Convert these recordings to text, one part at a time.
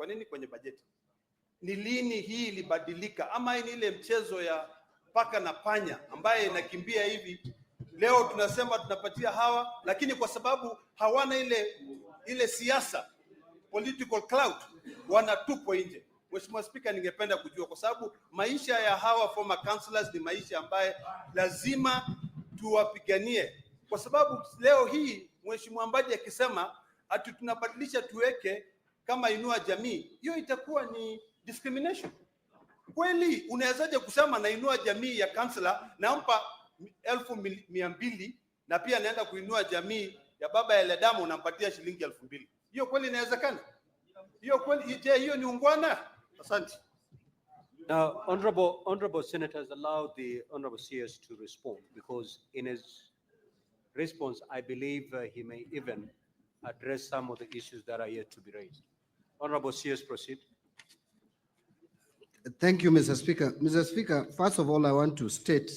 Kwa nini kwenye bajeti? Ni lini hii ilibadilika? Ama ni ile mchezo ya paka na panya ambaye inakimbia hivi? Leo tunasema tunapatia hawa, lakini kwa sababu hawana ile siasa, political clout, wanatupwa nje. Mheshimiwa Spika, ningependa kujua, kwa sababu maisha ya hawa former councillors ni maisha ambaye lazima tuwapiganie, kwa sababu leo hii Mheshimiwa Mbadi akisema ati tunabadilisha tuweke kama inua jamii, hiyo itakuwa ni discrimination. Kweli unawezaje kusema nainua jamii ya councillor nampa 1,200 na pia naenda kuinua jamii ya baba ya Ledamo unampatia shilingi 2,000? Hiyo kweli inawezekana? Hiyo kweli, je, hiyo ni ungwana? Asante. Now, honorable senators, allow the honorable CS to respond, because in his response, I believe he may even address some of the issues that are yet to be raised. Honorable CS, proceed. Thank you, Mr. Speaker. Mr. Speaker, first of all, I want to state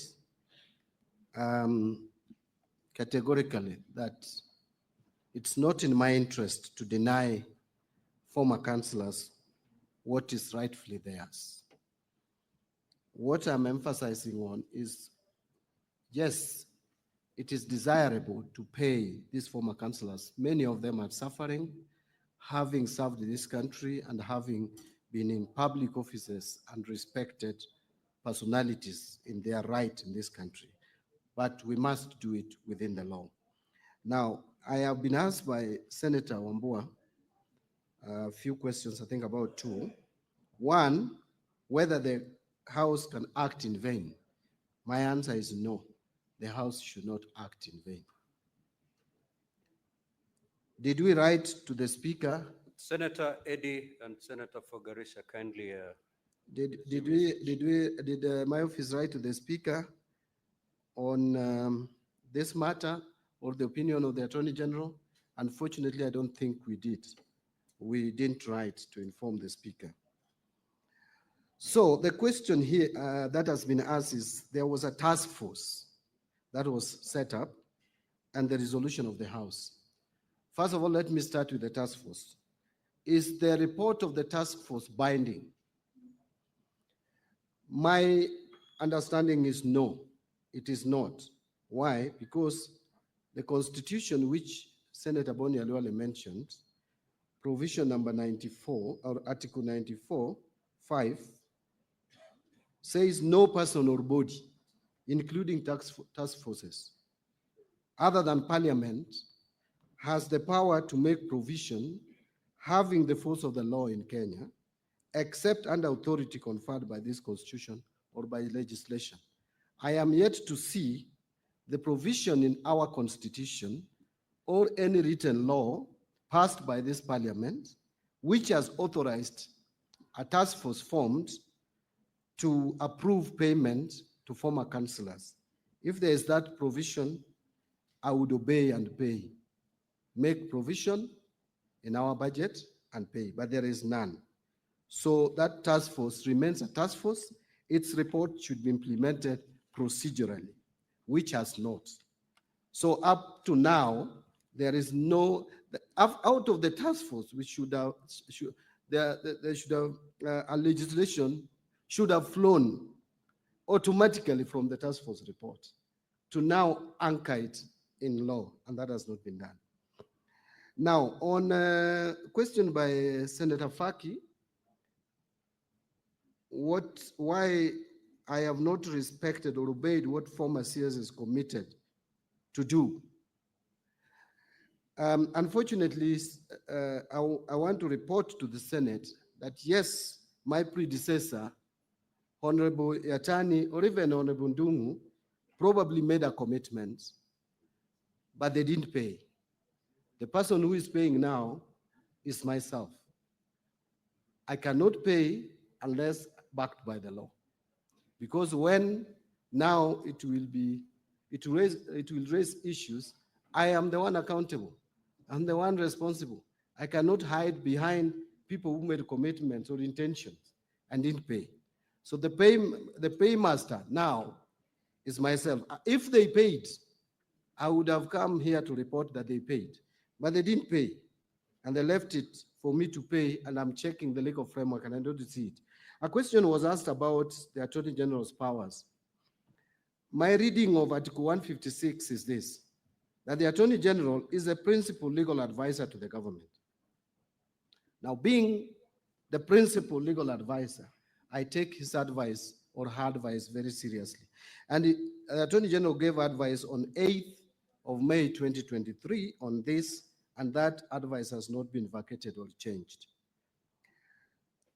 categorically that it's not in my interest to deny former councillors what is rightfully theirs. What I'm emphasizing on is, yes, it is desirable to pay these former councillors. Many of them are suffering, having served this country and having been in public offices and respected personalities in their right in this country. But we must do it within the law. Now, I have been asked by Senator Wambua a few questions, I think about two. One, whether the House can act in vain. My answer is no. The House should not act in vain. Did we write to the Speaker? Senator Eddy and Senator Fogarisha, kindly. Did my office write to the Speaker on this matter or the opinion of the Attorney General? Unfortunately, I don't think we did. We didn't write to inform the Speaker. So the question here that has been asked is, there was a task force that was set up and the resolution of the House. First of all, let me start with the task force. Is the report of the task force binding? My understanding is no, it is not. Why? Because the Constitution, which Senator Boni Aluale mentioned, provision number 94, or Article 94(5), says no person or body, including task forces, other than Parliament, has the power to make provision having the force of the law in Kenya, except under authority conferred by this Constitution or by legislation. I am yet to see the provision in our Constitution or any written law passed by this Parliament which has authorized a task force formed to approve payment to former councillors. If there is that provision, I would obey and pay. Make provision in our budget and pay, but there is none. So that task force remains a task force. Its report should be implemented procedurally, which has not. So up to now, there is no, out of the task force, which should have, a legislation should have flown automatically from the task force report to now anchor it in law, and that has not been done. Now, on a question by Senator Faki, why I have not respected or obeyed what former CS is committed to do. Unfortunately, I want to report to the Senate that yes, my predecessor, Honorable Yatani, or even Honorable Ndungu, probably made a commitment, but they didn't pay. The person who is paying now is myself. I cannot pay unless backed by the law. Because when now it will raise issues, I am the one accountable. I'm the one responsible. I cannot hide behind people who made commitments or intentions and didn't pay. So the paymaster now is myself. If they paid, I would have come here to report that they paid, but they didn't pay, and they left it for me to pay, and I'm checking the legal framework and I don't see it. A question was asked about the Attorney General's powers. My reading of Article 156 is this, that the Attorney General is the principal legal advisor to the government. Now, being the principal legal advisor, I take his advice or her advice very seriously. And the Attorney General gave advice on 8th of May 2023 on this, and that advice has not been vacated or changed.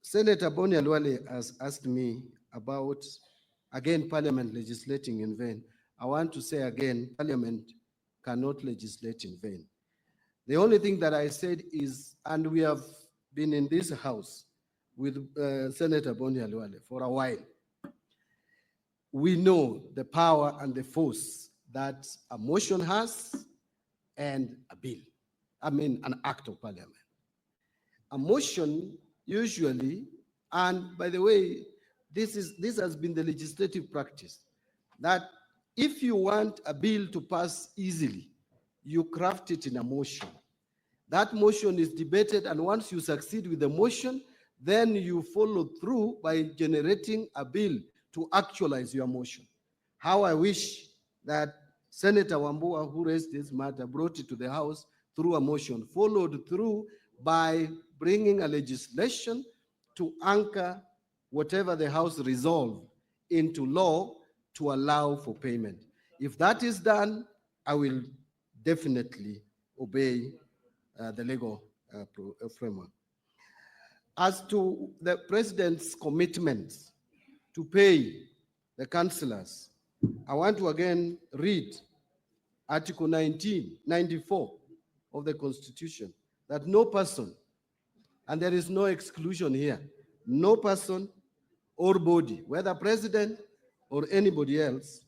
Senator Boni Alwale has asked me about, again, Parliament legislating in vain. I want to say again, Parliament cannot legislate in vain. The only thing that I said is, and we have been in this house with Senator Boni Alwale for a while, we know the power and the force that a motion has and a bill, an act of Parliament. A motion usually, and by the way, this has been the legislative practice, that if you want a bill to pass easily, you craft it in a motion. That motion is debated, and once you succeed with the motion, then you follow through by generating a bill to actualize your motion. How I wish that Senator Wambua, who raised this matter, brought it to the House through a motion, followed through by bringing a legislation to anchor whatever the House resolved into law to allow for payment. If that is done, I will definitely obey the legal framework. As to the President's commitment to pay the councillors, I want to again read Article 94 of the Constitution, that no person, and there is no exclusion here, no person or body, whether President or anybody else,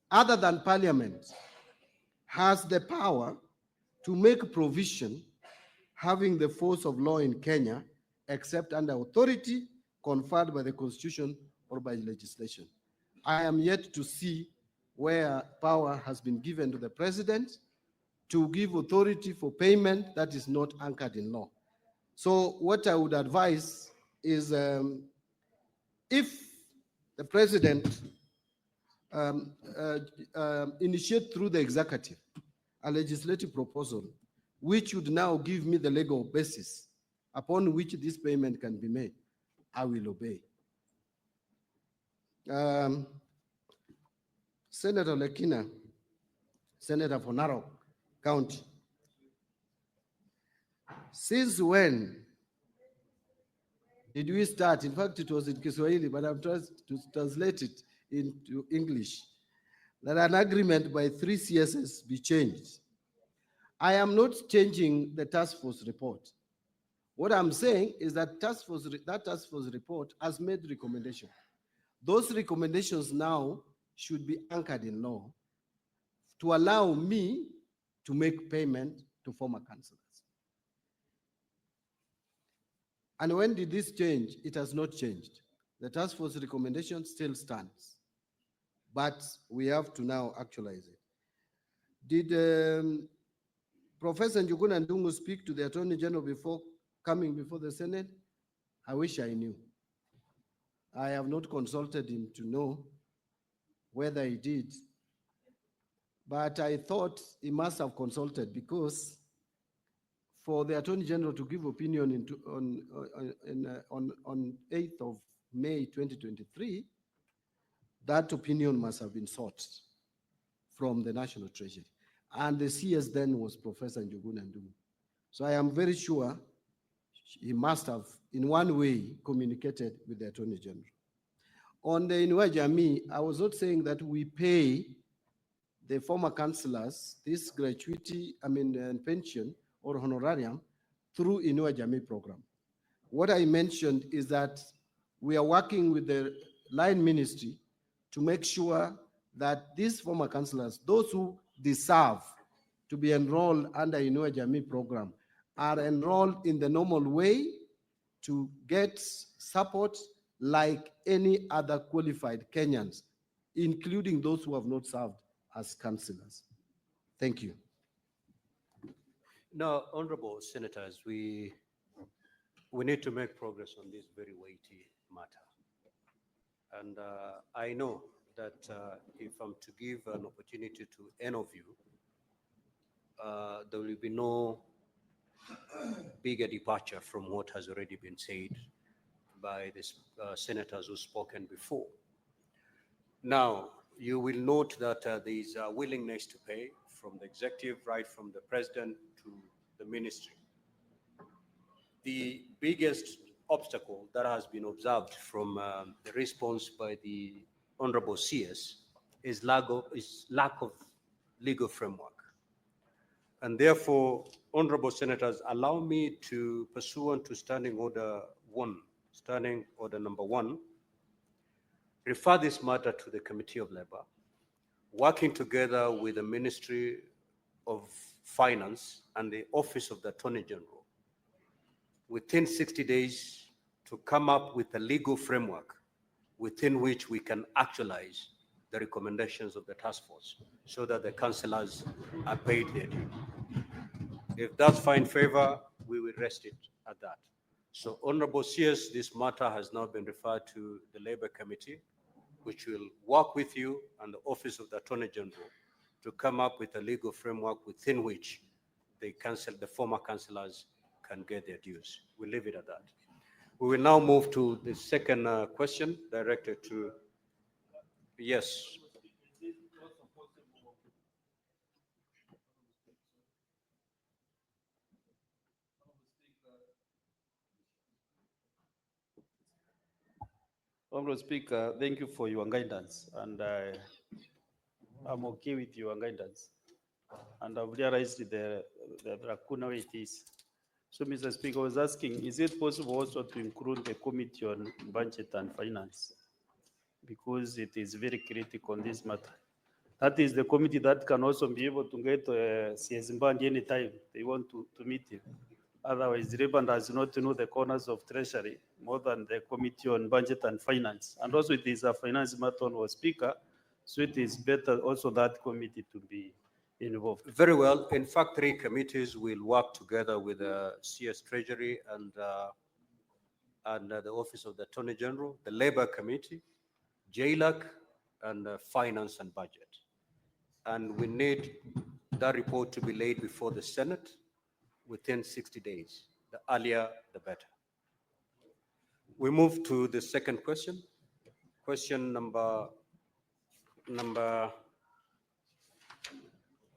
other than Parliament, has the power to make provision having the force of law in Kenya, except under authority conferred by the Constitution or by legislation. I am yet to see where power has been given to the President to give authority for payment that is not anchored in law. So what I would advise is, if the President initiate through the executive a legislative proposal which would now give me the legal basis upon which this payment can be made, I will obey. Senator Lekina, Senator for Narok County, since when did we start? In fact, it was in Kiswahili, but I'm trying to translate it into English, that an agreement by 3 CSs be changed. I am not changing the task force report. What I'm saying is that task force report has made recommendations. Those recommendations now should be anchored in law to allow me to make payment to former councillors. And when did this change? It has not changed. The task force recommendation still stands, but we have to now actualize it. Did Professor Njuguna Ndungu speak to the Attorney General before coming before the Senate? I wish I knew. I have not consulted him to know whether he did, but I thought he must have consulted, because for the Attorney General to give opinion on 8th of May 2023, that opinion must have been sought from the National Treasury. And the CS then was Professor Njuguna Ndungu. So I am very sure he must have, in one way, communicated with the Attorney General. On the Inua Jamii, I was not saying that we pay the former councillors this gratuity, pension or honorarium through Inua Jamii program. What I mentioned is that we are working with the line ministry to make sure that these former councillors, those who deserve to be enrolled under Inua Jamii program, are enrolled in the normal way to get support like any other qualified Kenyans, including those who have not served as councillors. Thank you. Now, honorable senators, we we need to make progress on this very weighty matter. And I know that if I'm to give an opportunity to any of you, there will be no bigger departure from what has already been said by the senators who've spoken before. Now, you will note that there is a willingness to pay from the executive, right from the president to the ministry. The biggest obstacle that has been observed from the response by the Honorable CS is lack of legal framework. And therefore, Honorable Senators, allow me to, pursuant to Standing Order number 1, refer this matter to the Committee of Labor, working together with the Ministry of Finance and the Office of the Attorney General, within 60 days to come up with a legal framework within which we can actualize the recommendations of the task force so that the councillors are paid their due. If that's find favor, we will rest it at that. So, Honorable CS, this matter has now been referred to the Labour Committee, which will work with you and the Office of the Attorney General to come up with a legal framework within which the former councillors can get their dues. We'll leave it at that. We will now move to the second question directed to, yes. Honorable Speaker, thank you for your guidance, and I'm okay with your guidance. And I've realized the lacuna where it is. So, Mr. Speaker, I was asking, is it possible also to include the Committee on Budget and Finance? Because it is very critical on this matter. That is the committee that can also be able to get CS Mbadi anytime they want to meet him. Otherwise, the Labour does not know the corners of Treasury more than the Committee on Budget and Finance. And also it is a finance matter, or Speaker, so it is better also that committee to be involved. Very well. In fact, 3 committees will work together with the CS Treasury and the Office of the Attorney General, the Labour Committee, JLAC, and Finance and Budget. And we need that report to be laid before the Senate within 60 days. The earlier, the better. We move to the second question. Question number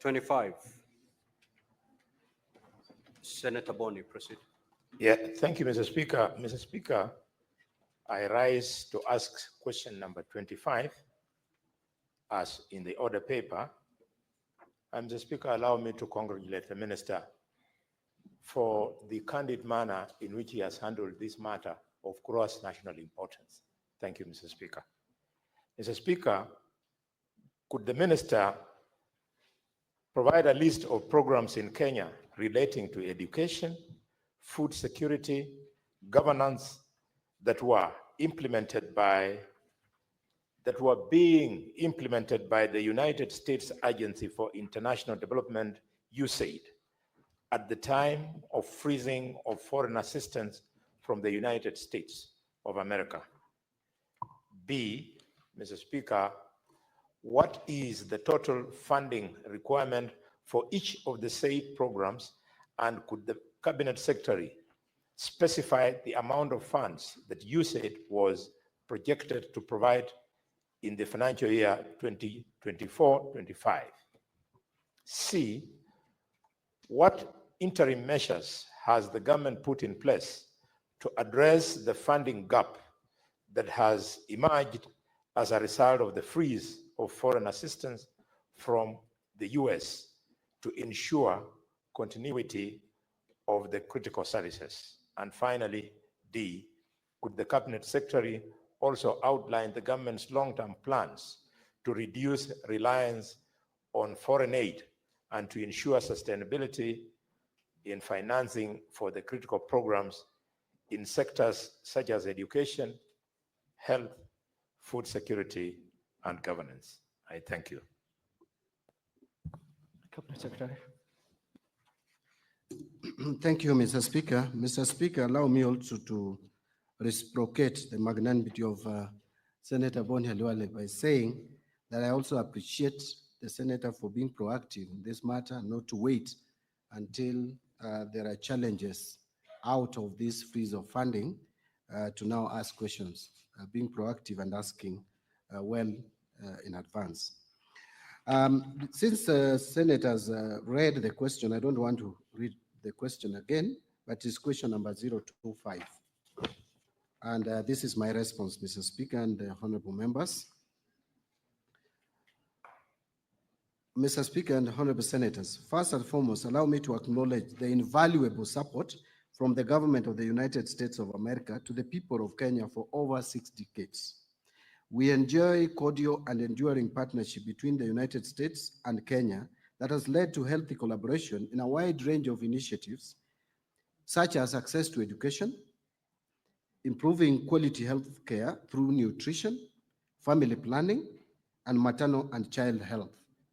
25. Senator Boni, proceed. Yeah, thank you, Mr. Speaker. Mr. Speaker, I rise to ask question number 25 as in the order paper. And Mr. Speaker, allow me to congratulate the Minister for the candid manner in which he has handled this matter of gross national importance. Thank you, Mr. Speaker. Mr. Speaker, could the Minister provide a list of programs in Kenya relating to education, food security, governance that were being implemented by the United States Agency for International Development, USAID, at the time of freezing of foreign assistance from the United States of America? B, Mr. Speaker, what is the total funding requirement for each of the said programs, and could the Cabinet Secretary specify the amount of funds that USAID was projected to provide in the financial year 2024-25? C, what interim measures has the government put in place to address the funding gap that has emerged as a result of the freeze of foreign assistance from the US to ensure continuity of the critical services? And finally, D, could the Cabinet Secretary also outline the government's long-term plans to reduce reliance on foreign aid and to ensure sustainability in financing for the critical programs in sectors such as education, health, food security, and governance? I thank you. Cabinet Secretary. Thank you, Mr. Speaker. Mr. Speaker, allow me also to reciprocate the magnanimity of Senator Boni Halwale by saying that I also appreciate the senator for being proactive in this matter, not to wait until there are challenges out of this freeze of funding to now ask questions, being proactive and asking well in advance. Since senators read the question, I don't want to read the question again, but it's question number 025. And this is my response, Mr. Speaker and honorable members. Mr. Speaker and honorable senators, first and foremost, allow me to acknowledge the invaluable support from the government of the United States of America to the people of Kenya for over 6 decades. We enjoy cordial and enduring partnership between the United States and Kenya that has led to healthy collaboration in a wide range of initiatives, such as access to education, improving quality health care through nutrition, family planning, and maternal and child health,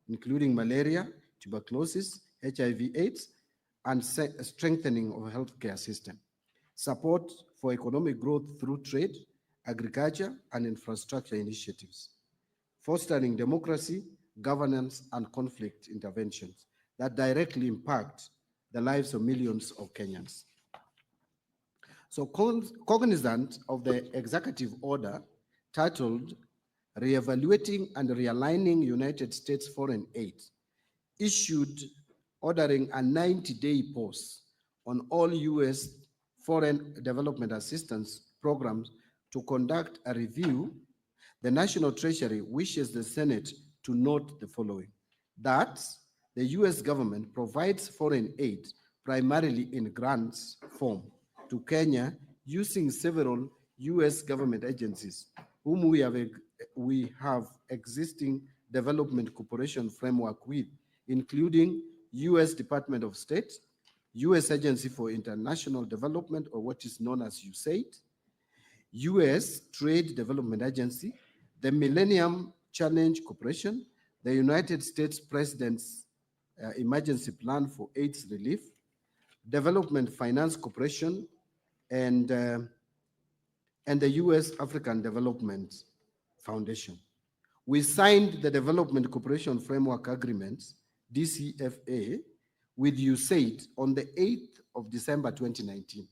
including malaria, tuberculosis, HIV/AIDS, and strengthening of healthcare system. Support for economic growth through trade, agriculture, and infrastructure initiatives. Fostering democracy, governance, and conflict interventions that directly impact the lives of millions of Kenyans. So cognizant of the executive order titled Reevaluating and Realigning United States Foreign Aid, issued ordering a 90-day pause on all U.S. foreign development assistance programs to conduct a review, the National Treasury wishes the Senate to note the following: that the U.S. government provides foreign aid primarily in grants form to Kenya using several U.S. government agencies whom we have existing development cooperation framework with, including U.S. Department of State, U.S. Agency for International Development, or what is known as USAID, U.S. Trade Development Agency, the Millennium Challenge Corporation, the United States President's Emergency Plan for AIDS Relief, Development Finance Corporation, and the U.S. African Development Foundation. We signed the Development Cooperation Framework Agreement, DCFA, with USAID on the 8th of December 2019.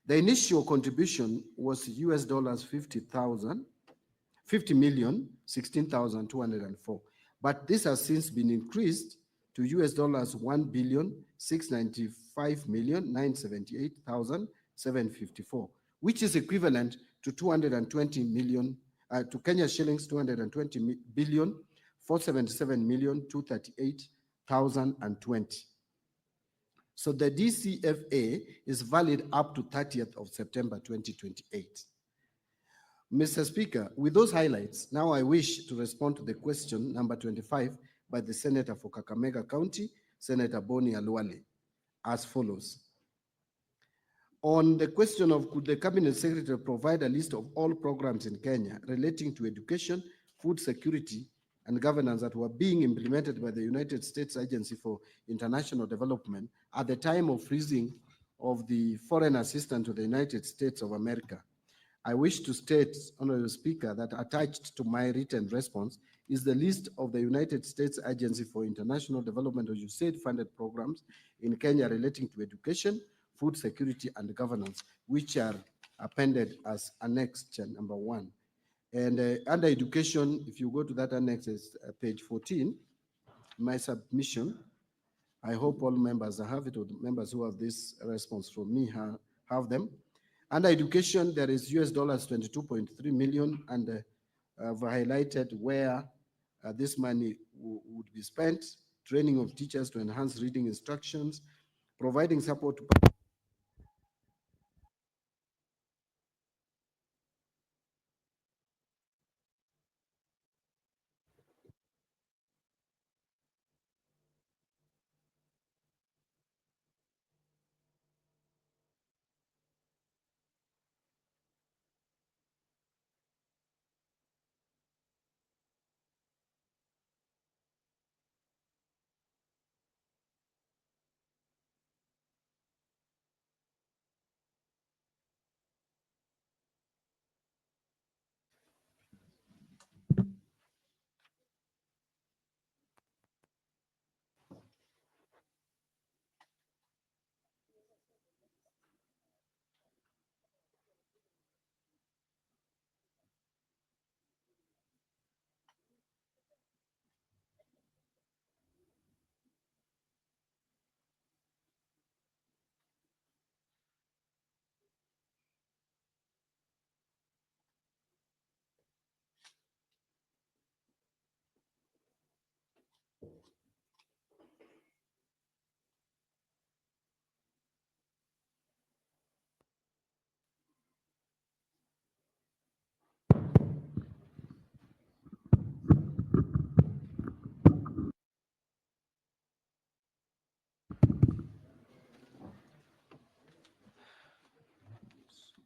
The initial contribution was US dollars 50,016,204, but this has since been increased to US dollars 1,695,978,754, which is equivalent to 220 million, to Kenya shillings 220 billion 477,238,020. So the DCFA is valid up to 30th of September 2028. Mr. Speaker, with those highlights, now I wish to respond to the question number 25 by the Senator for Kakamega County, Senator Boni Halwale, as follows. On the question of could the Cabinet Secretary provide a list of all programs in Kenya relating to education, food security, and governance that were being implemented by the United States Agency for International Development at the time of freezing of the foreign assistance to the United States of America. I wish to state, Honorable Speaker, that attached to my written response is the list of the United States Agency for International Development, or USAID, funded programs in Kenya relating to education, food security, and governance, which are appended as Annex number 1. And under education, if you go to that annex, is page 14, my submission. I hope all members have it, or the members who have this response from me have them. Under education, there is US dollars 22.3 million, and I've highlighted where this money would be spent: training of teachers to enhance reading instructions, providing support to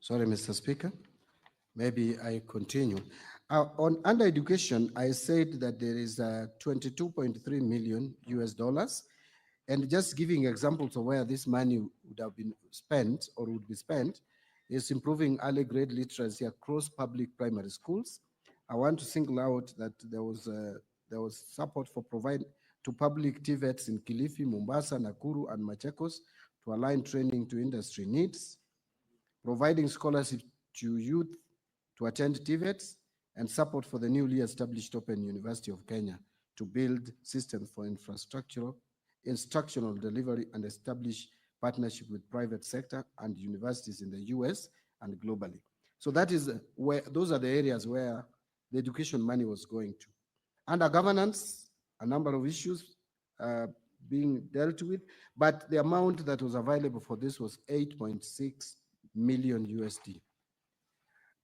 Sorry, Mr. Speaker. Maybe I continue. Under education, I said that there is 22.3 million US dollars. And just giving examples of where this money would have been spent or would be spent is improving early grade literacy across public primary schools. I want to single out that there was support for provide to public TVETs in Kilifi, Mombasa, Nakuru, and Machakos to align training to industry needs, providing scholarships to youth to attend TVETs, and support for the newly established Open University of Kenya to build systems for instructional delivery and establish partnership with private sector and universities in the US and globally. So that is where, those are the areas where the education money was going to. Under governance, a number of issues being dealt with, but the amount that was available for this was 8.6 million USD.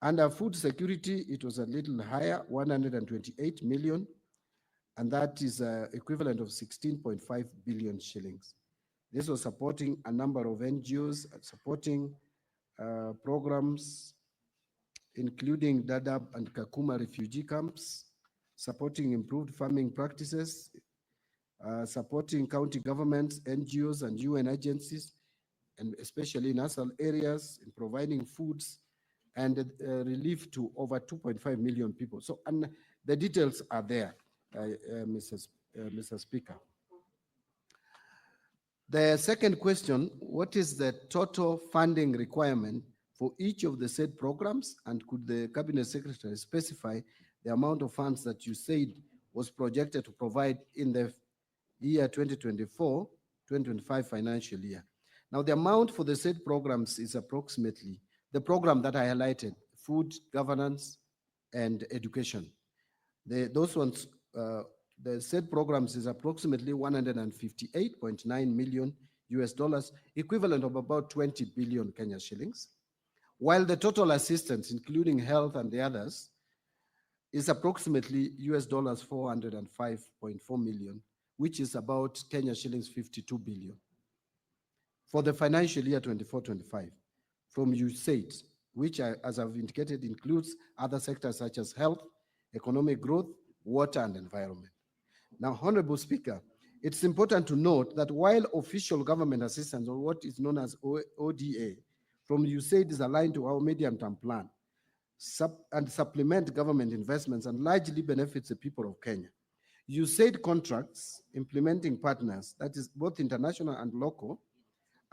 Under food security, it was a little higher, 128 million, and that is equivalent of 16.5 billion shillings. This was supporting a number of NGOs, supporting programs, including Dadaab and Kakuma refugee camps, supporting improved farming practices, supporting county governments, NGOs, and UN agencies, and especially in ASAL areas, in providing foods and relief to over 2.5 million people. So, and the details are there, Mr. Speaker. The second question, what is the total funding requirement for each of the said programs, and could the Cabinet Secretary specify the amount of funds that you said was projected to provide in the year 2024-2025 financial year? Now, the amount for the said programs is approximately the program that I highlighted: food, governance, and education. Those ones, the said programs is approximately 158.9 million US dollars, equivalent of about 20 billion Kenya shillings, while the total assistance, including health and the others, is approximately US dollars 405.4 million, which is about Kenya shillings 52 billion for the financial year 24-25 from USAID, which, as I've indicated, includes other sectors such as health, economic growth, water, and environment. Now, Honorable Speaker, it's important to note that while official government assistance, or what is known as ODA, from USAID is aligned to our medium-term plan and supplement government investments and largely benefits the people of Kenya. USAID contracts, implementing partners, that is both international and local,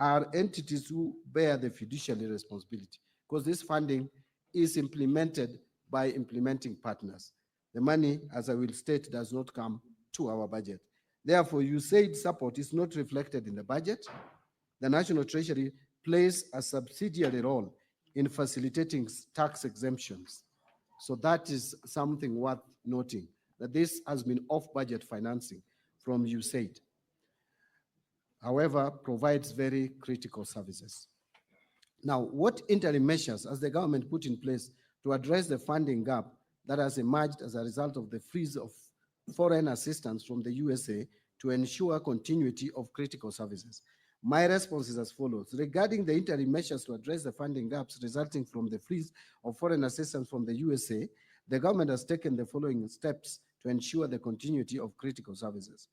are entities who bear the fiduciary responsibility, because this funding is implemented by implementing partners. The money, as I will state, does not come to our budget. Therefore, USAID support is not reflected in the budget. The National Treasury plays a subsidiary role in facilitating tax exemptions. So that is something worth noting, that this has been off-budget financing from USAID. However, provides very critical services. Now, what interim measures has the government put in place to address the funding gap that has emerged as a result of the freeze of foreign assistance from the USA to ensure continuity of critical services? My response is as follows. Regarding the interim measures to address the funding gaps resulting from the freeze of foreign assistance from the USA, the government has taken the following steps to ensure the continuity of critical services.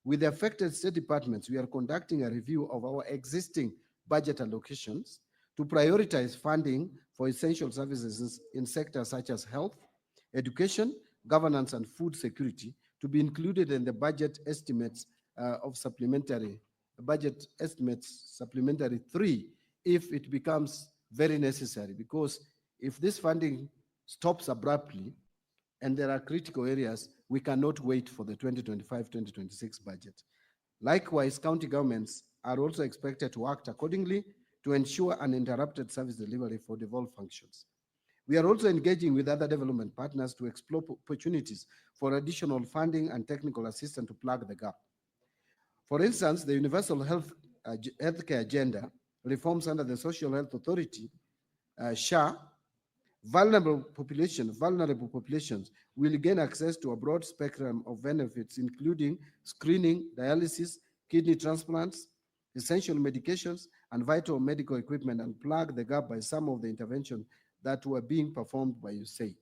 With the affected state departments, we are conducting a review of our existing budget allocations to prioritize funding for essential services in sectors such as health, education, governance, and food security to be included in the budget estimates supplementary 3 if it becomes very necessary, because if this funding stops abruptly and there are critical areas, we cannot wait for the 2025-2026 budget. Likewise, county governments are also expected to act accordingly to ensure uninterrupted service delivery for devolved functions. We are also engaging with other development partners to explore opportunities for additional funding and technical assistance to plug the gap. For instance, the Universal Healthcare Agenda reforms under the Social Health Authority, SHA, vulnerable populations will gain access to a broad spectrum of benefits, including screening, dialysis, kidney transplants, essential medications, and vital medical equipment and plug the gap by some of the interventions that were being performed by USAID.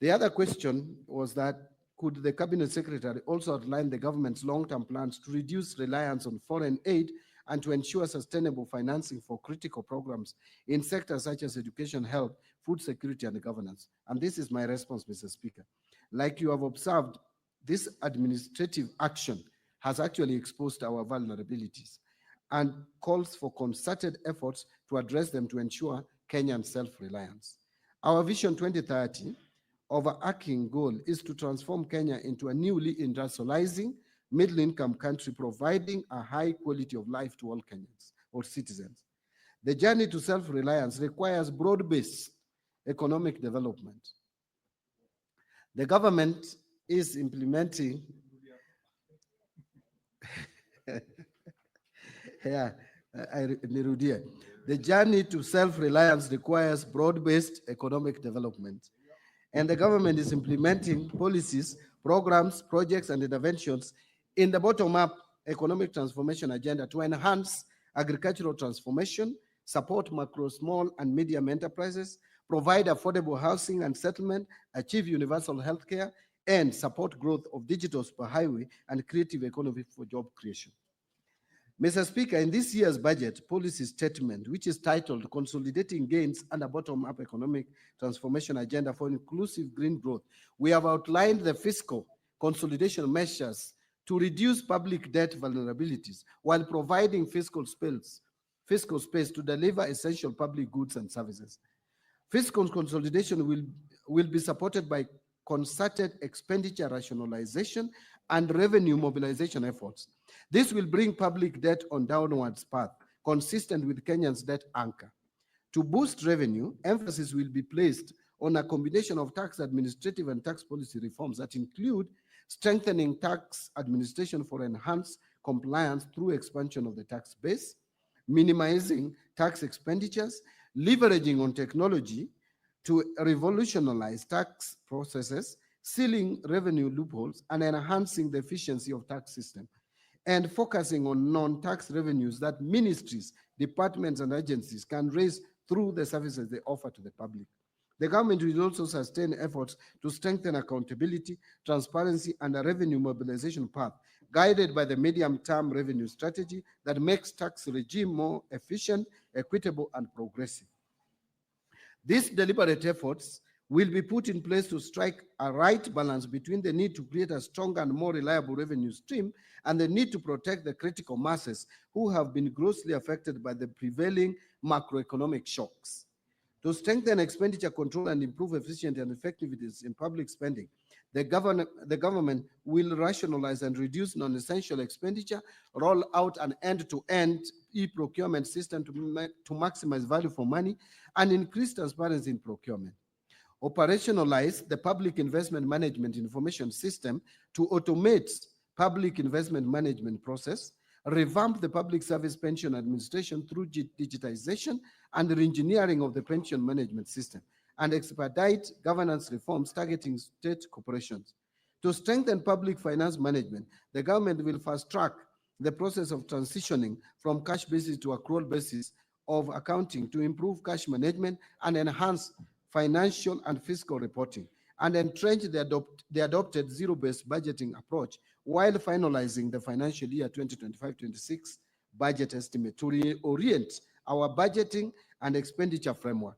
The other question was that could the Cabinet Secretary also outline the government's long-term plans to reduce reliance on foreign aid and to ensure sustainable financing for critical programs in sectors such as education, health, food security, and governance? And this is my response, Mr. Speaker. Like you have observed, this administrative action has actually exposed our vulnerabilities and calls for concerted efforts to address them to ensure Kenyan self-reliance. Our Vision 2030 overarching goal is to transform Kenya into a newly industrializing middle-income country, providing a high quality of life to all Kenyans or citizens. The journey to self-reliance requires broad-based economic development. The government is implementing the journey to self-reliance requires broad-based economic development. And the government is implementing policies, programs, projects, and interventions in the bottom-up economic transformation agenda to enhance agricultural transformation, support macro, small, and medium enterprises, provide affordable housing and settlement, achieve universal health care, and support growth of digital superhighway and creative economy for job creation. Mr. Speaker, in this year's budget policy statement, which is titled Consolidating Gains and a Bottom-up Economic Transformation Agenda for Inclusive Green Growth, we have outlined the fiscal consolidation measures to reduce public debt vulnerabilities while providing fiscal space to deliver essential public goods and services. Fiscal consolidation will be supported by concerted expenditure rationalization and revenue mobilization efforts. This will bring public debt on downwards path, consistent with Kenya's debt anchor. To boost revenue, emphasis will be placed on a combination of tax administrative and tax policy reforms that include strengthening tax administration for enhanced compliance through expansion of the tax base, minimizing tax expenditures, leveraging on technology to revolutionize tax processes, sealing revenue loopholes, and enhancing the efficiency of tax system, and focusing on non-tax revenues that ministries, departments, and agencies can raise through the services they offer to the public. The government will also sustain efforts to strengthen accountability, transparency, and a revenue mobilization path guided by the medium-term revenue strategy that makes tax regime more efficient, equitable, and progressive. These deliberate efforts will be put in place to strike a right balance between the need to create a stronger and more reliable revenue stream and the need to protect the critical masses who have been grossly affected by the prevailing macroeconomic shocks. To strengthen expenditure control and improve efficiency and effectiveness in public spending, the government will rationalize and reduce non-essential expenditure, roll out an end-to-end e-procurement system to maximize value for money, and increase transparency in procurement. Operationalize the public investment management information system to automate public investment management process, revamp the public service pension administration through digitization and reengineering of the pension management system, and expedite governance reforms targeting state corporations. To strengthen public finance management, the government will fast-track the process of transitioning from cash basis to accrual basis of accounting to improve cash management and enhance financial and fiscal reporting, and entrench the adopted zero-based budgeting approach while finalizing the financial year 2025-26 budget estimate to reorient our budgeting and expenditure framework.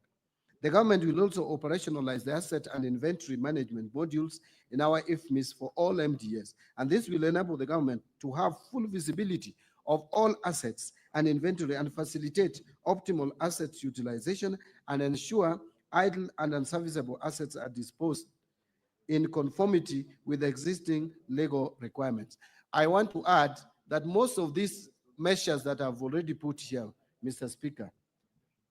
The government will also operationalize the asset and inventory management modules in our IFMIS for all MDS, and this will enable the government to have full visibility of all assets and inventory and facilitate optimal assets utilization and ensure idle and unserviceable assets are disposed in conformity with existing legal requirements. I want to add that most of these measures that I've already put here, Mr. Speaker,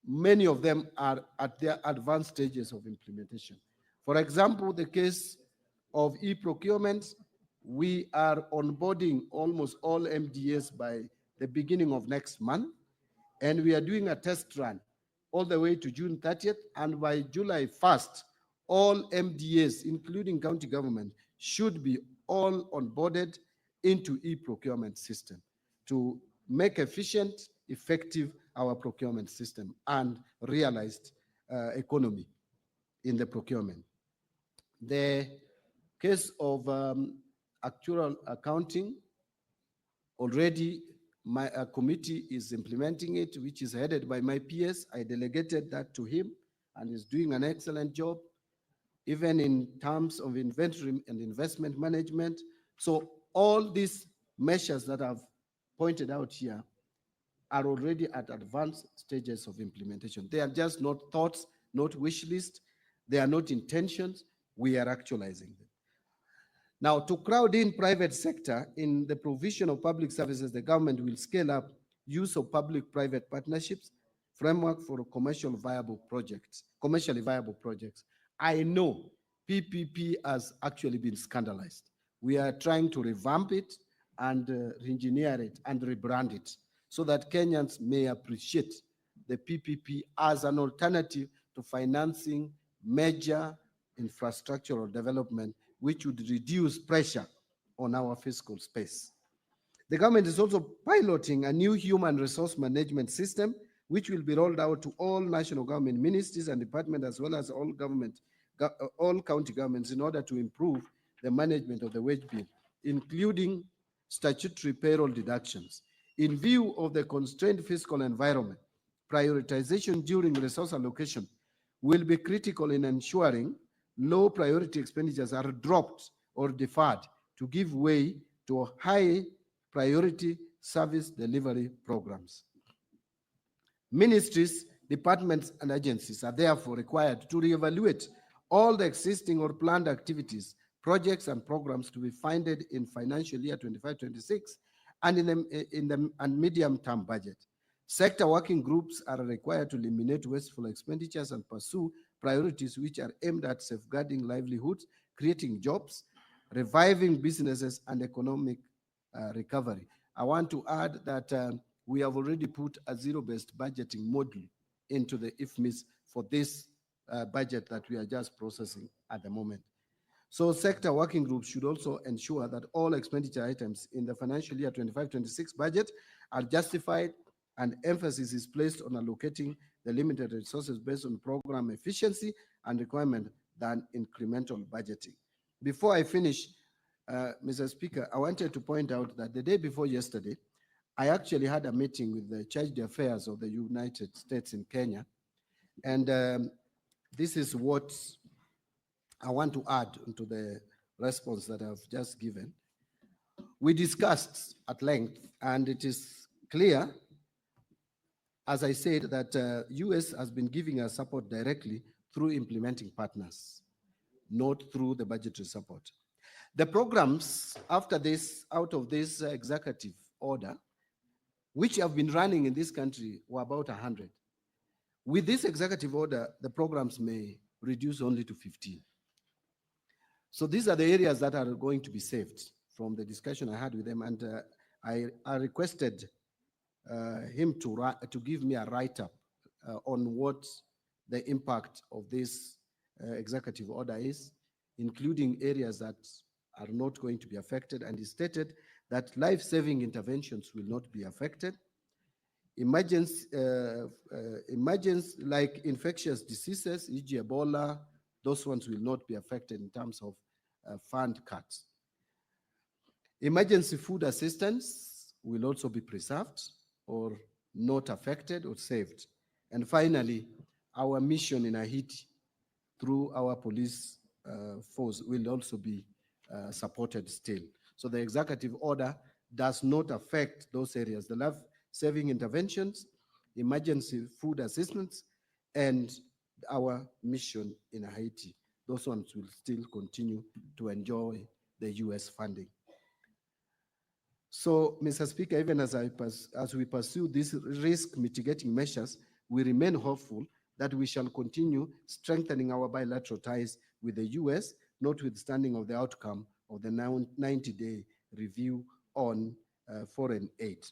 many of them are at their advanced stages of implementation. For example, the case of e-procurement, we are onboarding almost all MDAs by the beginning of next month, and we are doing a test run all the way to June 30th, and by July 1st, all MDAs, including county government, should be all onboarded into e-procurement system to make efficient effective our procurement system and realized economy in the procurement. The case of actual accounting, already my committee is implementing it, which is headed by my PS. I delegated that to him and is doing an excellent job, even in terms of inventory and investment management. So all these measures that I've pointed out here are already at advanced stages of implementation. They are just not thoughts, not wish list. They are not intentions. We are actualizing them. Now, to crowd in private sector in the provision of public services, the government will scale up use of public-private partnerships, framework for commercially viable projects. I know PPP has actually been scandalized. We are trying to revamp it and re-engineer it and rebrand it so that Kenyans may appreciate the PPP as an alternative to financing major infrastructural development, which would reduce pressure on our fiscal space. The government is also piloting a new human resource management system, which will be rolled out to all national government ministries and departments, as well as all county governments, in order to improve the management of the wage bill, including statutory payroll deductions. In view of the constrained fiscal environment, prioritization during resource allocation will be critical in ensuring low priority expenditures are dropped or deferred to give way to high priority service delivery programs. Ministries, departments, and agencies are therefore required to reevaluate all the existing or planned activities, projects, and programs to be funded in financial year 25-26 and in the medium-term budget. Sector working groups are required to eliminate wasteful expenditures and pursue priorities which are aimed at safeguarding livelihoods, creating jobs, reviving businesses, and economic recovery. I want to add that we have already put a zero-based budgeting model into the IFMIS for this budget that we are just processing at the moment. So sector working groups should also ensure that all expenditure items in the financial year 25-26 budget are justified, and emphasis is placed on allocating the limited resources based on program efficiency and requirement than incremental budgeting. Before I finish, Mr. Speaker, I wanted to point out that the day before yesterday, I actually had a meeting with the Charge d'Affaires of the United States in Kenya, and this is what I want to add to the response that I've just given. We discussed at length, and it is clear, as I said, that US has been giving us support directly through implementing partners, not through the budgetary support. The programs after this, out of this executive order, which have been running in this country, were about 100. With this executive order, the programs may reduce only to 15. So these are the areas that are going to be saved from the discussion I had with them, and I requested him to give me a write-up on what the impact of this executive order is, including areas that are not going to be affected, and he stated that life-saving interventions will not be affected. Emergency like infectious diseases, e.g. Ebola, those ones will not be affected in terms of fund cuts. Emergency food assistance will also be preserved or not affected or saved. And finally, our mission in Haiti through our police force will also be supported still. So the executive order does not affect those areas. The life-saving interventions, emergency food assistance, and our mission in Haiti, those ones will still continue to enjoy the US funding. So, Mr. Speaker, even as we pursue these risk mitigating measures, we remain hopeful that we shall continue strengthening our bilateral ties with the US, notwithstanding of the outcome of the 90-day review on foreign aid.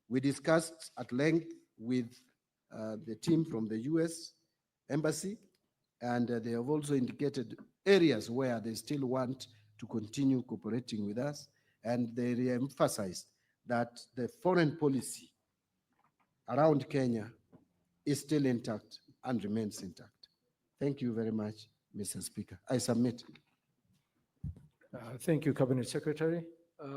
We discussed at length with the team from the US Embassy, and they have also indicated areas where they still want to continue cooperating with us, and they re-emphasized that the foreign policy around Kenya is still intact and remains intact. Thank you very much, Mr. Speaker. I submit. Thank you, Cabinet Secretary.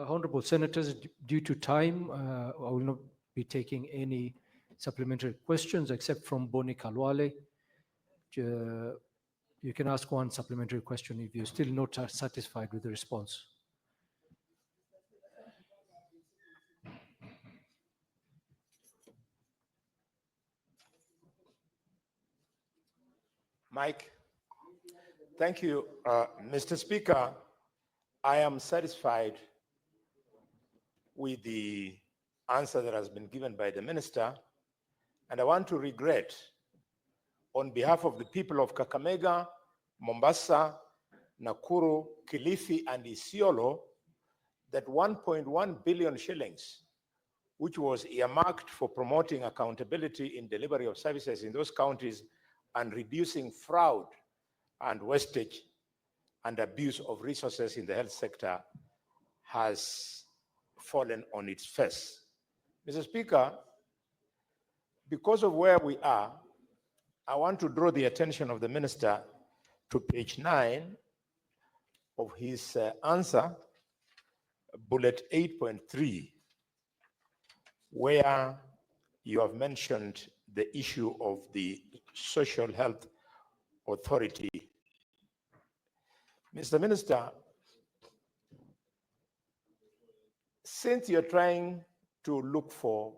Honorable Senators, due to time, I will not be taking any supplementary questions except from Boni Kalwale. You can ask one supplementary question if you're still not satisfied with the response. Mike, thank you. Mr. Speaker, I am satisfied with the answer that has been given by the minister, and I want to regret on behalf of the people of Kakamega, Mombasa, Nakuru, Kilifi, and Isiolo that 1.1 billion shillings, which was earmarked for promoting accountability in delivery of services in those counties and reducing fraud and wastage and abuse of resources in the health sector, has fallen on its face. Mr. Speaker, because of where we are, I want to draw the attention of the minister to page 9 of his answer, bullet 8.3, where you have mentioned the issue of the Social Health Authority. Mr. Minister, since you're trying to look for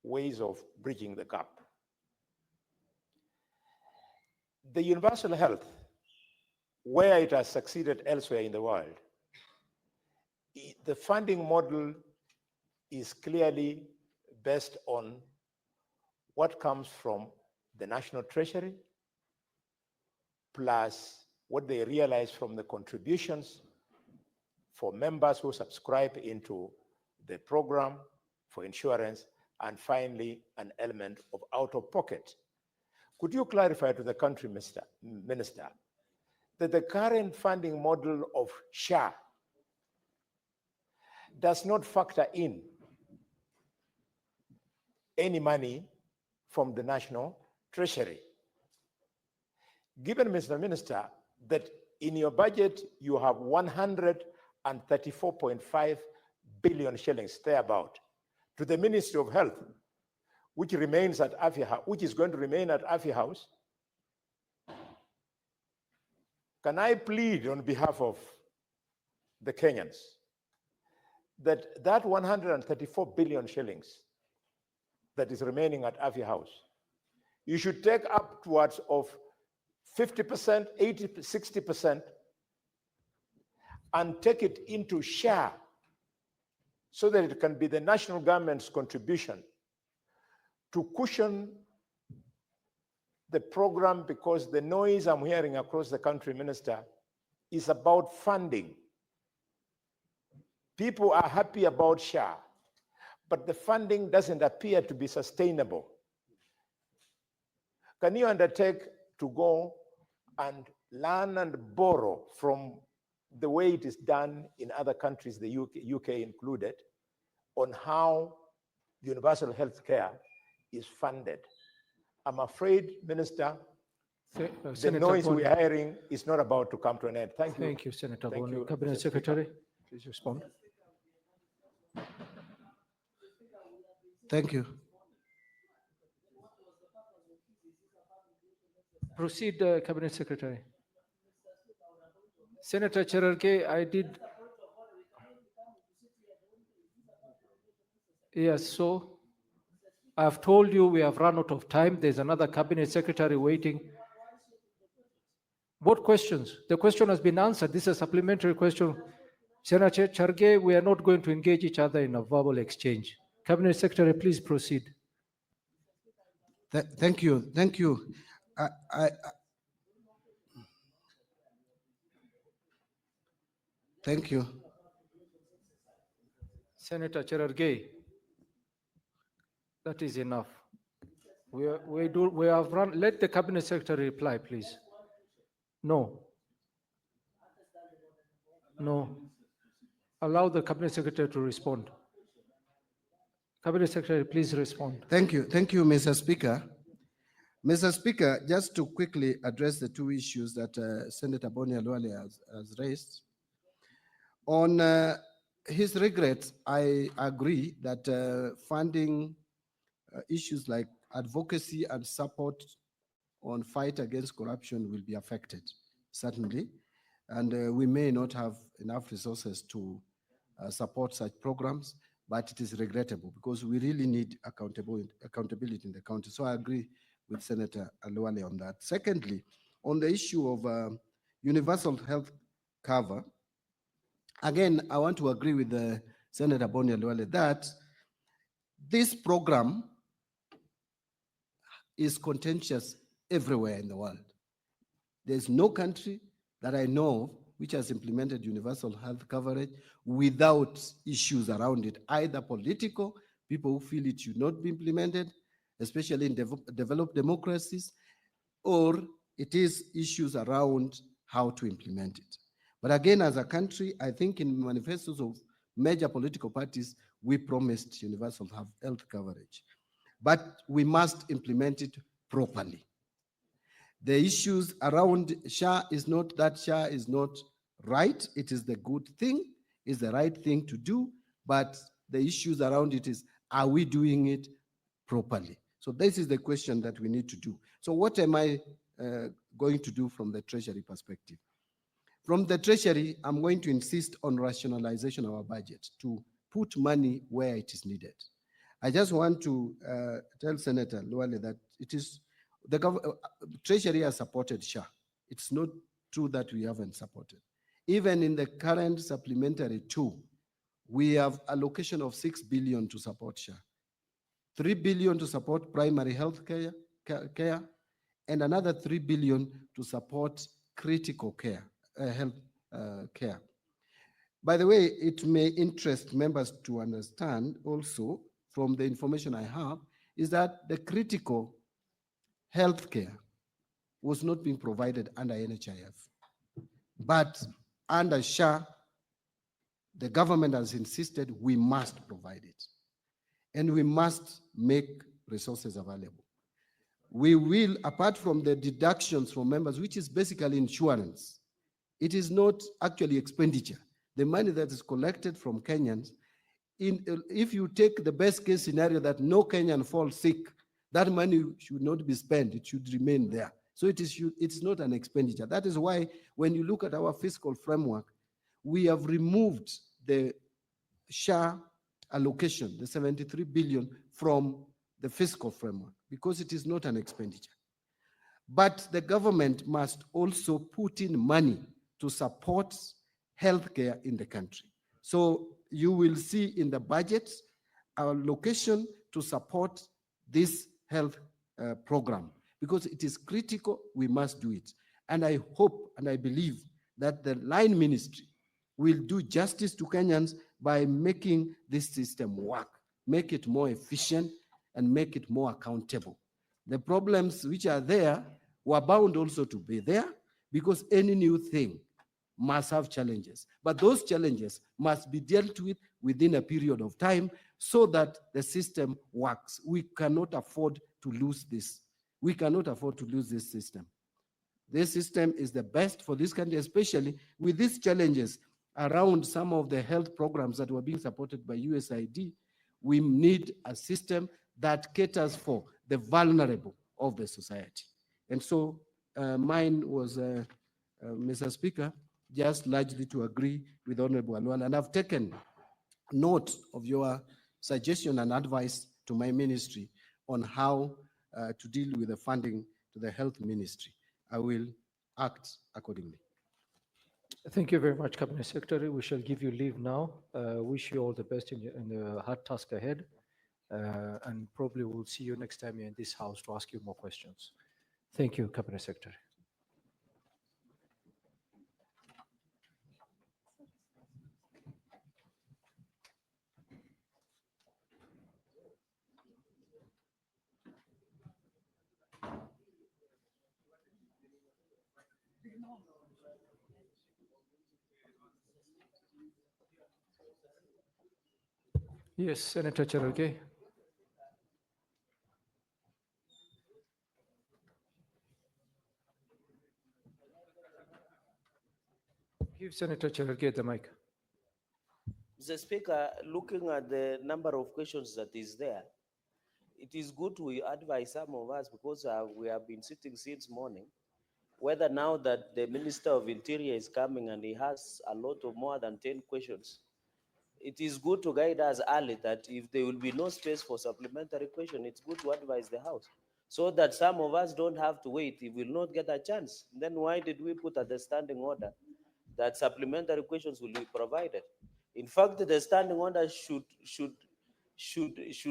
ways of bridging the gap, the universal health, where it has succeeded elsewhere in the world, the funding model is clearly based on what comes from the national treasury, plus what they realize from the contributions for members who subscribe into the program for insurance, and finally, an element of out-of-pocket. Could you clarify to the country, Mr. Minister, that the current funding model of SHA does not factor in any money from the national treasury? Given, Mr. Minister, that in your budget you have 134.5 billion shillings thereabout to the Ministry of Health, which remains at which is going to remain at Afi House, can I plead on behalf of the Kenyans that that 134 billion shillings that is remaining at Afi House, you should take upwards of 50%, 80%, 60%, and take it into SHA so that it can be the national government's contribution to cushion the program, because the noise I'm hearing across the country, Minister, is about funding. People are happy about SHA, but the funding doesn't appear to be sustainable. Can you undertake to go and learn and borrow from the way it is done in other countries, the UK included, on how universal health care is funded? I'm afraid, Minister, the Senator noise Boni. we are hearing is not about to come to an end. Thank you. Thank you, Senator Thank Boni. you, Cabinet Mr. Speaker. Secretary, please respond. Thank you. Proceed, Cabinet Secretary. Senator Cherargei, I did. Yes, so I've told you we have run out of time. There's another Cabinet Secretary waiting. What questions? The question has been answered. This is a supplementary question. Senator Cherargei, we are not going to engage each other in a verbal exchange. Cabinet Secretary, please proceed. Thank you. Thank you. Thank you. Senator Cherargei, that is enough. We have run. Let the Cabinet Secretary reply, please. No. No. Allow the Cabinet Secretary to respond. Cabinet Secretary, please respond. Thank you, Mr. Speaker. Mr. Speaker, just to quickly address the two issues that Senator Boni Alwale has raised. On his regrets, I agree that funding issues like advocacy and support on fight against corruption will be affected, certainly. And we may not have enough resources to support such programs, but it is regrettable because we really need accountability in the country. So I agree with Senator Alwale on that. Secondly, on the issue of universal health cover, again, I want to agree with Senator Boni Alwale that this program is contentious everywhere in the world. There's no country that I know of which has implemented universal health coverage without issues around it, either political, people who feel it should not be implemented, especially in developed democracies, or it is issues around how to implement it. But again, as a country, I think in manifestos of major political parties, we promised universal health coverage, but we must implement it properly. The issues around SHA is not that SHA is not right. It is the good thing, is the right thing to do, but the issues around it is, are we doing it properly? So this is the question that we need to do. So what am I going to do from the Treasury perspective? From the Treasury, I'm going to insist on rationalization of our budget to put money where it is needed. I just want to tell Senator Luale that it is the Treasury has supported SHA. It's not true that we haven't supported. Even in the current supplementary 2, we have allocation of 6 billion to support SHA, 3 billion to support primary health care, and another 3 billion to support critical care, health care. By the way, it may interest members to understand also from the information I have is that the critical health care was not being provided under NHIF, but under SHA, the government has insisted we must provide it, and we must make resources available. We will, apart from the deductions from members, which is basically insurance, it is not actually expenditure. The money that is collected from Kenyans, if you take the best case scenario that no Kenyan falls sick, that money should not be spent, it should remain there. So it's not an expenditure. That is why when you look at our fiscal framework, we have removed the SHA allocation, the 73 billion from the fiscal framework, because it is not an expenditure. But the government must also put in money to support healthcare in the country. So you will see in the budget our allocation to support this health program, because it is critical, we must do it. And I hope and I believe that the line ministry will do justice to Kenyans by making this system work, make it more efficient and make it more accountable. The problems which are there were bound also to be there, because any new thing must have challenges. But those challenges must be dealt with within a period of time so that the system works. We cannot afford to lose this. We cannot afford to lose this system. This system is the best for this country, especially with these challenges around some of the health programs that were being supported by USAID. We need a system that caters for the vulnerable of the society. And so mine was, Mr. Speaker, just largely to agree with Honorable Alwale. And I've taken note of your suggestion and advice to my ministry on how to deal with the funding to the health ministry. I will act accordingly. Thank you very much, Cabinet Secretary. We shall give you leave now. Wish you all the best in the hard task ahead. And probably we'll see you next time you're in this house to ask you more questions. Thank you, Cabinet Secretary. Yes, Senator Cherargei. Give Senator Cherargei the mic. Mr. Speaker, looking at the number of questions that is there, it is good to advise some of us because we have been sitting since morning, whether now that the Minister of Interior is coming and he has a lot of more than 10 questions, it is good to guide us early that if there will be no space for supplementary question, it's good to advise the House so that some of us don't have to wait. If we will not get a chance, then why did we put at the standing order that supplementary questions will be provided? In fact, the standing order should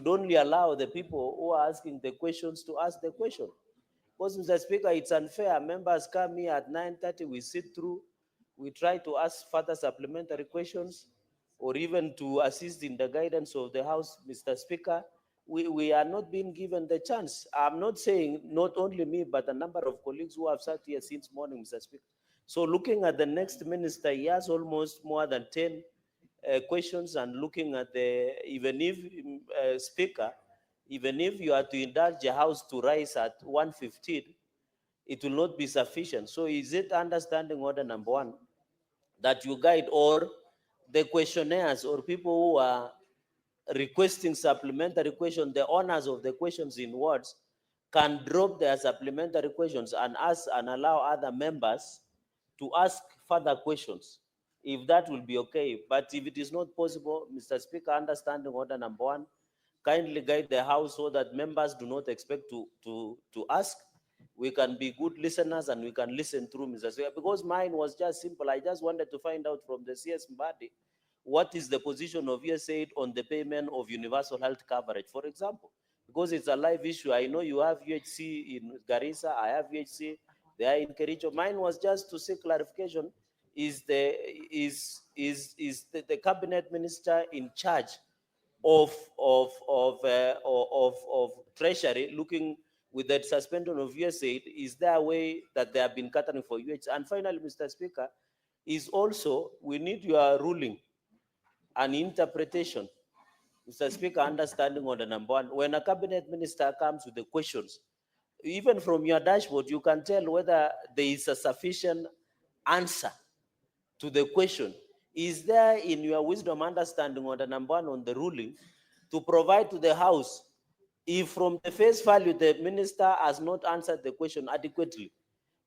only allow the people who are asking the questions to ask the question. Because, Mr. Speaker, it's unfair. Members come here at 9:30, we sit through, we try to ask further supplementary questions, or even to assist in the guidance of the House, Mr. Speaker. We are not being given the chance. I'm not saying not only me, but a number of colleagues who have sat here since morning, Mr. Speaker. So looking at the next minister, he has almost more than 10 questions, and looking at even if, Speaker, even if you are to indulge the House to rise at 1:15, it will not be sufficient. So is it understanding order number one that you guide, or the questionnaires or people who are requesting supplementary questions, the owners of the questions in words, can drop their supplementary questions and ask and allow other members to ask further questions, if that will be okay. But if it is not possible, Mr. Speaker, understanding order number one, kindly guide the House so that members do not expect to ask. We can be good listeners and we can listen through, Mr. Speaker, because mine was just simple. I just wanted to find out from the CS Mbadi, what is the position of USAID on the payment of universal health coverage, for example, because it's a live issue. I know you have UHC in Garissa, I have UHC, they are in Kericho. Mine was just to seek clarification. Is the cabinet minister in charge of treasury looking with the suspension of USAID? Is there a way that they have been catering for UH? And finally, Mr. Speaker, is also we need your ruling and interpretation, Mr. Speaker, understanding on the number one. When a cabinet minister comes with the questions, even from your dashboard, you can tell whether there is a sufficient answer to the question. Is there, in your wisdom, understanding on the number one on the ruling, to provide to the House, if from the face value the minister has not answered the question adequately,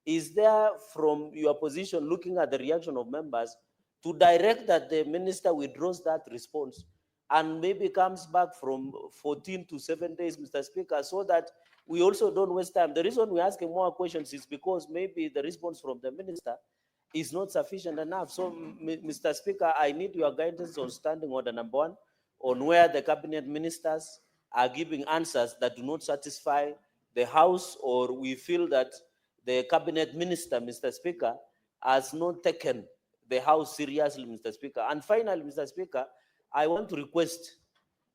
is there, from your position, looking at the reaction of members, to direct that the minister withdraws that response and maybe comes back from 14 to 7 days, Mr. Speaker, so that we also don't waste time? The reason we're asking more questions is because maybe the response from the minister is not sufficient enough. So, Mr. Speaker, I need your guidance on standing order number one, on where the cabinet ministers are giving answers that do not satisfy the House, or we feel that the cabinet minister, Mr. Speaker, has not taken the House seriously, Mr. Speaker. And finally, Mr. Speaker, I want to request,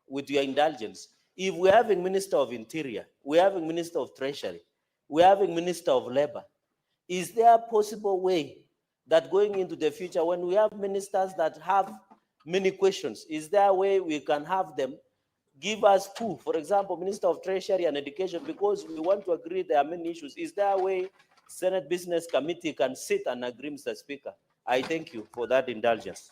with your indulgence, if we're having Minister of Interior, we're having Minister of Treasury, we're having Minister of Labor, is there a possible way that going into the future, when we have ministers that have many questions, is there a way we can have them give us two, for example, Minister of Treasury and Education, because we want to agree there are many issues? Is there a way Senate Business Committee can sit and agree, Mr. Speaker? I thank you for that indulgence.